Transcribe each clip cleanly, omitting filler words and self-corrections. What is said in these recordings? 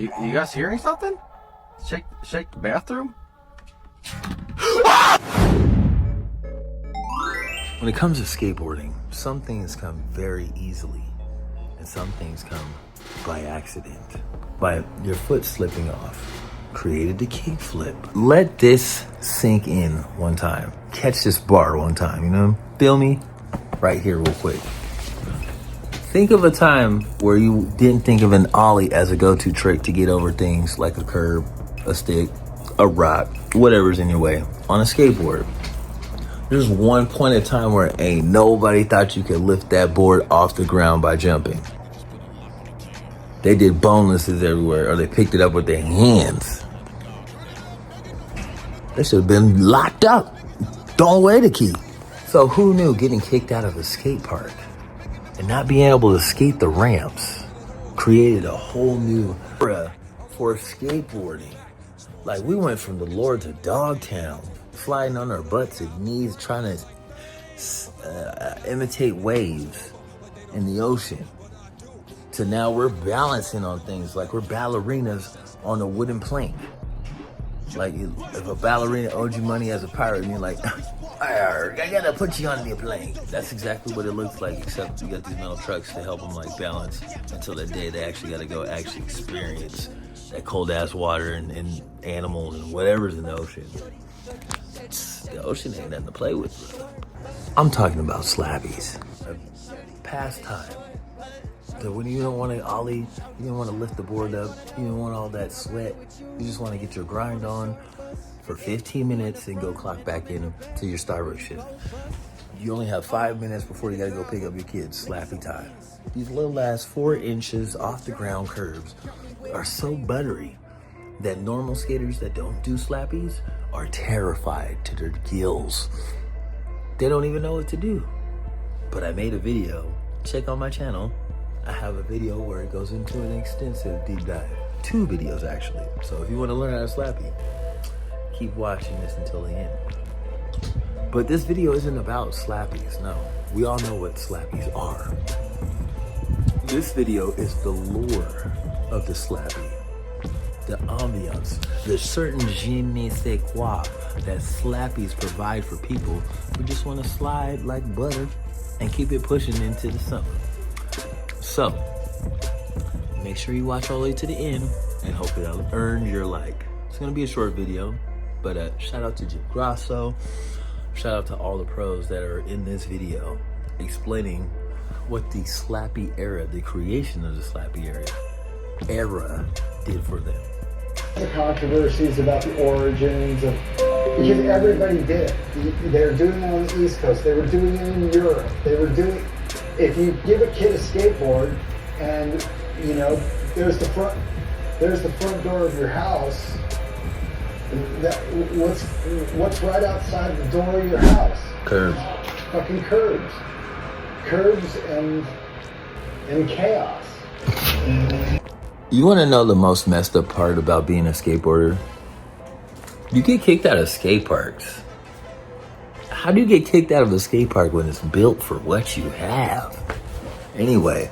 You guys hearing something? Shake the bathroom? When it comes to skateboarding, some things come very easily and some things come by accident. By your foot slipping off, created the kickflip. Let this sink in one time. Catch this bar one time, you know? Feel me? Right here real quick. Think of a time where you didn't think of an ollie as a go-to trick to get over things like a curb, a stick, a rock, whatever's in your way on a skateboard. There's one point in time where ain't nobody thought you could lift that board off the ground by jumping. They did bonelesses everywhere, or they picked it up with their hands. They should have been locked up, thrown away the key. So who knew getting kicked out of a skate park and not being able to skate the ramps created a whole new era for skateboarding. Like, we went from the Lord to Dogtown, sliding on our butts and knees, trying to imitate waves in the ocean, to now we're balancing on things like we're ballerinas on a wooden plank. Like, if a ballerina owed you money as a pirate, and you're like, I gotta put you on the plank. That's exactly what it looks like, except you got these metal trucks to help them like balance until that day they actually gotta go actually experience that cold ass water and animals and whatever's in the ocean. The ocean ain't nothing to play with. I'm talking about slappies. A pastime. So when you don't want to ollie, you don't want to lift the board up, you don't want all that sweat, you just want to get your grind on for 15 minutes and go clock back in to your Starbucks shift. You only have 5 minutes before you got to go pick up your kids. Slappy time. These little last 4 inches off the ground curves are so buttery that normal skaters that don't do slappies are terrified to their gills. They don't even know what to do. But I made a video. Check on my channel. I have a video where it goes into an extensive deep dive. 2 videos actually. So if you want to learn how to slappy, keep watching this until the end. But this video isn't about slappies, no. We all know what slappies are. This video is the lore of the slappy. The ambiance, the certain je ne sais quoi that slappies provide for people who just want to slide like butter and keep it pushing into the summer. So, make sure you watch all the way to the end and hope it'll earn your like. It's gonna be a short video, but shout out to Jim Grasso, shout out to all the pros that are in this video explaining what the slappy era, the creation of the slappy era did for them. The controversies about the origins of, because everybody did it. They were doing it on the East Coast. They were doing it in Europe. They were doing. If you give a kid a skateboard, and you know, there's the front door of your house. What's right outside the door of your house? Curbs. Fucking curbs. Curbs and chaos. You want to know the most messed up part about being a skateboarder? You get kicked out of skate parks. How do you get kicked out of a skate park when it's built for what you have? Anyway,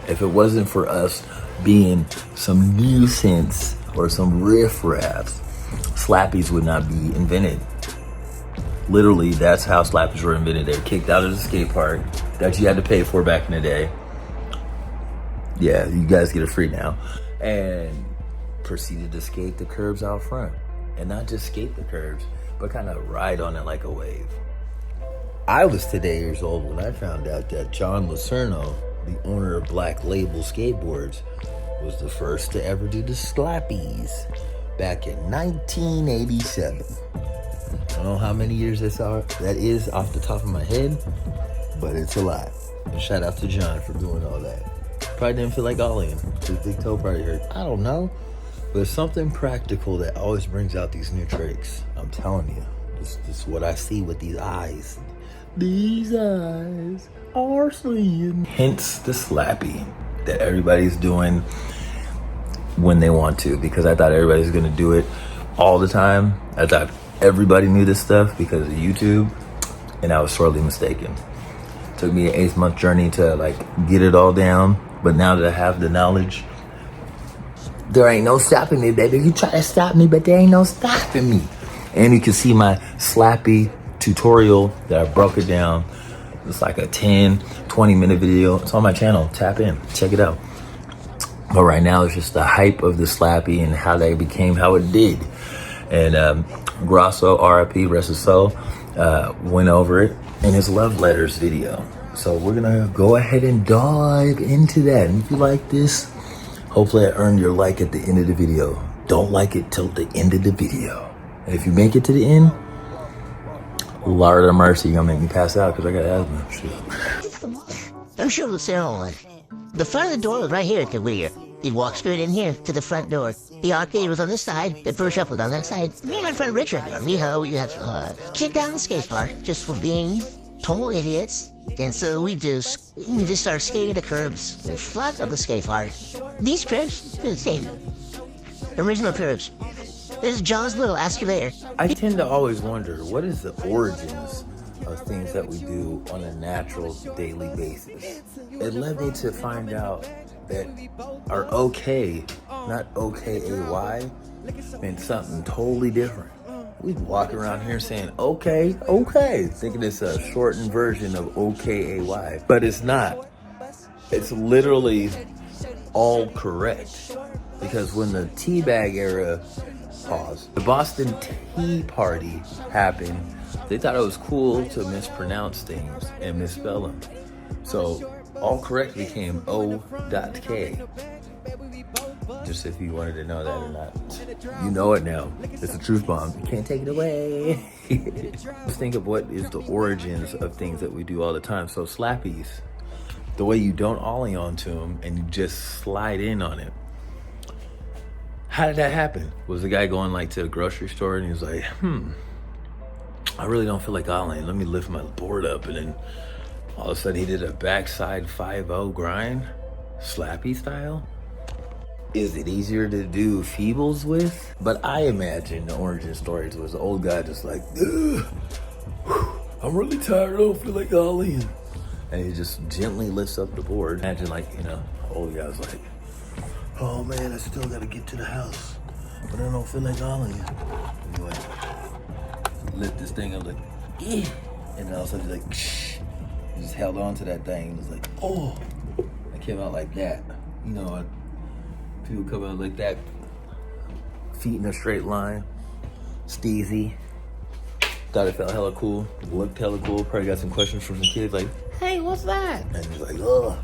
if it wasn't for us being some nuisance or some riffraffs, slappies would not be invented. Literally, that's how slappies were invented. They were kicked out of the skate park that you had to pay for back in the day. Yeah, you guys get it free now. And proceeded to skate the curbs out front. And not just skate the curbs, but kind of ride on it like a wave. I was today years old when I found out that John Lucerno, the owner of Black Label Skateboards, was the first to ever do the slappies back in 1987. I don't know how many years that is off the top of my head, but it's a lot. And shout out to John for doing all that. Probably didn't feel like ollieing. His big toe probably hurt. I don't know. But it's something practical that always brings out these new tricks. I'm telling you. This is what I see with these eyes. These eyes are seeing. Hence the slappy that everybody's doing when they want to. Because I thought everybody's going to do it all the time. I thought everybody knew this stuff because of YouTube. And I was sorely mistaken. It took me an 8-month journey to like get it all down. But now that I have the knowledge, There ain't no stopping me, baby. You try to stop me, but there ain't no stopping me. And you can see my slappy tutorial that I broke it down. It's like a 10, 20-minute video. It's on my channel. Tap in, check it out. But right now, it's just the hype of the slappy and how they became how it did. And Grosso, RIP, rest his soul, went over it in his love letters video. So we're gonna go ahead and dive into that. And if you like this, hopefully I earned your like at the end of the video. Don't like it till the end of the video. And if you make it to the end, Lord of mercy, you're gonna make me pass out because I got asthma. Shit. I'm sure the ceremony. The front of the door was right here at the rear. You'd walk straight in here to the front door. The arcade was on this side, the first shop was on that side. Me and my friend Richard, we had kicked down the skate park just for being total idiots. And so we just started skating the curbs in front of the skate park. These curbs, they're the same. Original curbs. There's John's little, ask you later. I tend to always wonder, what is the origins of things that we do on a natural daily basis? It led me to find out that our okay, not OKAY, meant something totally different. We walk around here saying okay, thinking it's a shortened version of OKAY, but it's not. It's literally all correct. Because when the teabag era, the Boston Tea Party happened, they thought it was cool to mispronounce things and misspell them. So all correct became O.K. Just if you wanted to know that or not. You know it now. It's a truth bomb. You can't take it away. Just think of what is the origins of things that we do all the time. So slappies, the way you don't ollie onto them and you just slide in on it. How did that happen? Was the guy going like to a grocery store and he was like, I really don't feel like ollieing. Let me lift my board up. And then all of a sudden he did a backside 5-0 grind, slappy style. Is it easier to do feebles with? But I imagine the origin stories was the old guy just like, I'm really tired, I don't feel like ollieing. And he just gently lifts up the board. Imagine like, the old guy's like, oh man, I still gotta get to the house, but I don't feel like ollieing. And you like, lift this thing up like, and then all of a sudden he's like, shh. He just held on to that thing. It was like, oh, it came out like that. People come out like that, feet in a straight line, steezy. Thought it felt hella cool, looked hella cool. Probably got some questions from some kids like, hey, what's that? And he's like, oh,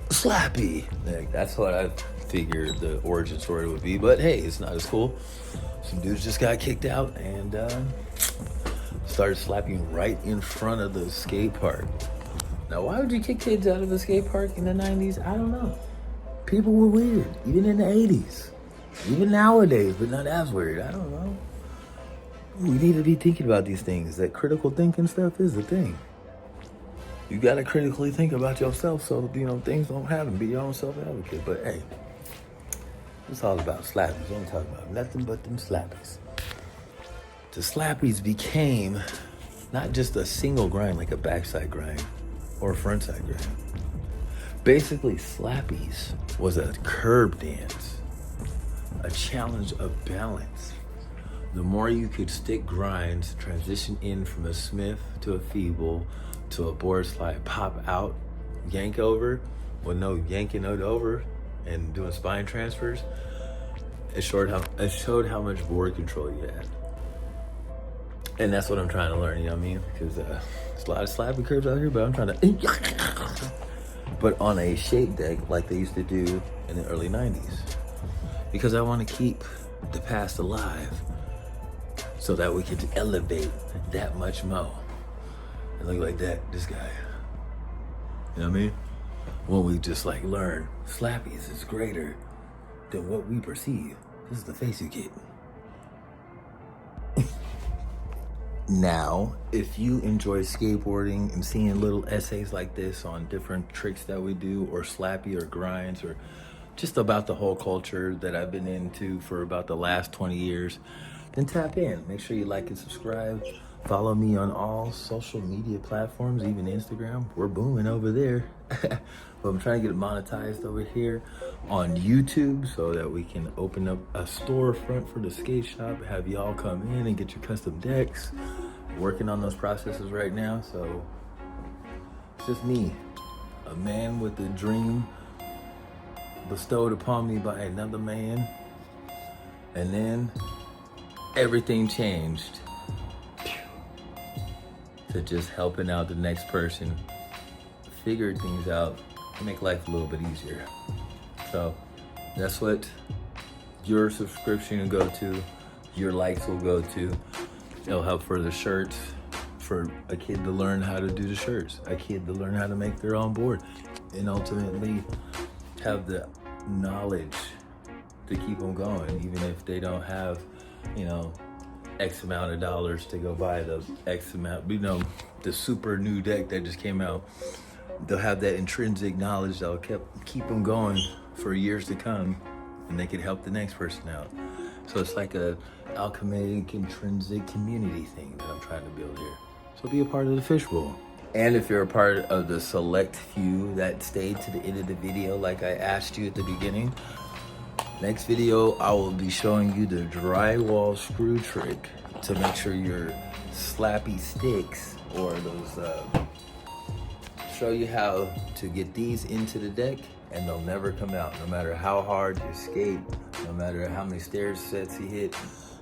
slappy. Like, that's what I figured the origin story would be, but hey, it's not as cool. Some dudes just got kicked out and started slapping right in front of the skate park. Now, why would you kick kids out of the skate park in the 90s? I don't know. People were weird, even in the 80s. Even nowadays, but not as weird. I don't know. We need to be thinking about these things. That critical thinking stuff is the thing. You gotta critically think about yourself so, things don't happen. Be your own self-advocate. But hey, it's all about slappies. We don't talk about nothing but them slappies. The slappies became not just a single grind like a backside grind or a frontside grind. Basically, slappies was a curb dance, a challenge of balance. The more you could stick grinds, transition in from a Smith to a feeble to a board slide, pop out, yank over, with no yanking it over and doing spine transfers, it showed how much board control you had. And that's what I'm trying to learn, you know what I mean? Because there's a lot of slappy curves out here, but I'm trying to... But on a shape deck like they used to do in the early 90s. Because I want to keep the past alive so that we can elevate that much more. And look like that, this guy. You know what I mean? When we just like learn, slappies is greater than what we perceive. This is the face you get. Now, if you enjoy skateboarding and seeing little essays like this on different tricks that we do, or slappy or grinds, or just about the whole culture that I've been into for about the last 20 years, then tap in. Make sure you like and subscribe. Follow me on all social media platforms, even Instagram. We're booming over there. But I'm trying to get it monetized over here on YouTube so that we can open up a storefront for the skate shop, have y'all come in and get your custom decks. Working on those processes right now, so it's just me, a man with a dream bestowed upon me by another man, and then everything changed to just helping out the next person figure things out and make life a little bit easier. So that's what your subscription will go to, your likes will go to. It'll help for the shirts, for a kid to learn how to do the shirts, a kid to learn how to make their own board, and ultimately have the knowledge to keep them going, even if they don't have, you know, X amount of dollars to go buy the X amount, you know, the super new deck that just came out. They'll have that intrinsic knowledge that'll keep them going for years to come, and they can help the next person out. So it's like a alchemic, intrinsic community thing that I'm trying to build here. So be a part of the fishbowl. And if you're a part of the select few that stayed to the end of the video, like I asked you at the beginning, next video I will be showing you the drywall screw trick to make sure your slappy sticks, or those, show you how to get these into the deck and they'll never come out. No matter how hard you skate, no matter how many stair sets you hit,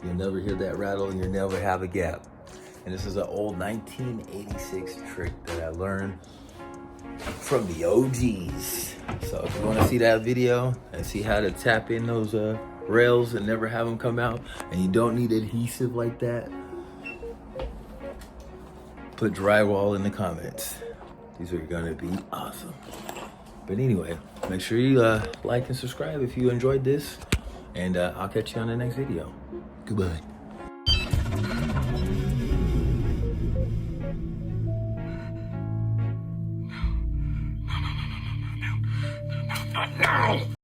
you'll never hear that rattle and you'll never have a gap. And this is an old 1986 trick that I learned from the OGs. So if you want to see that video and see how to tap in those rails and never have them come out, and you don't need adhesive like that, put drywall in the comments. These are gonna be awesome. But anyway, make sure you like and subscribe if you enjoyed this, and I'll catch you on the next video. Goodbye.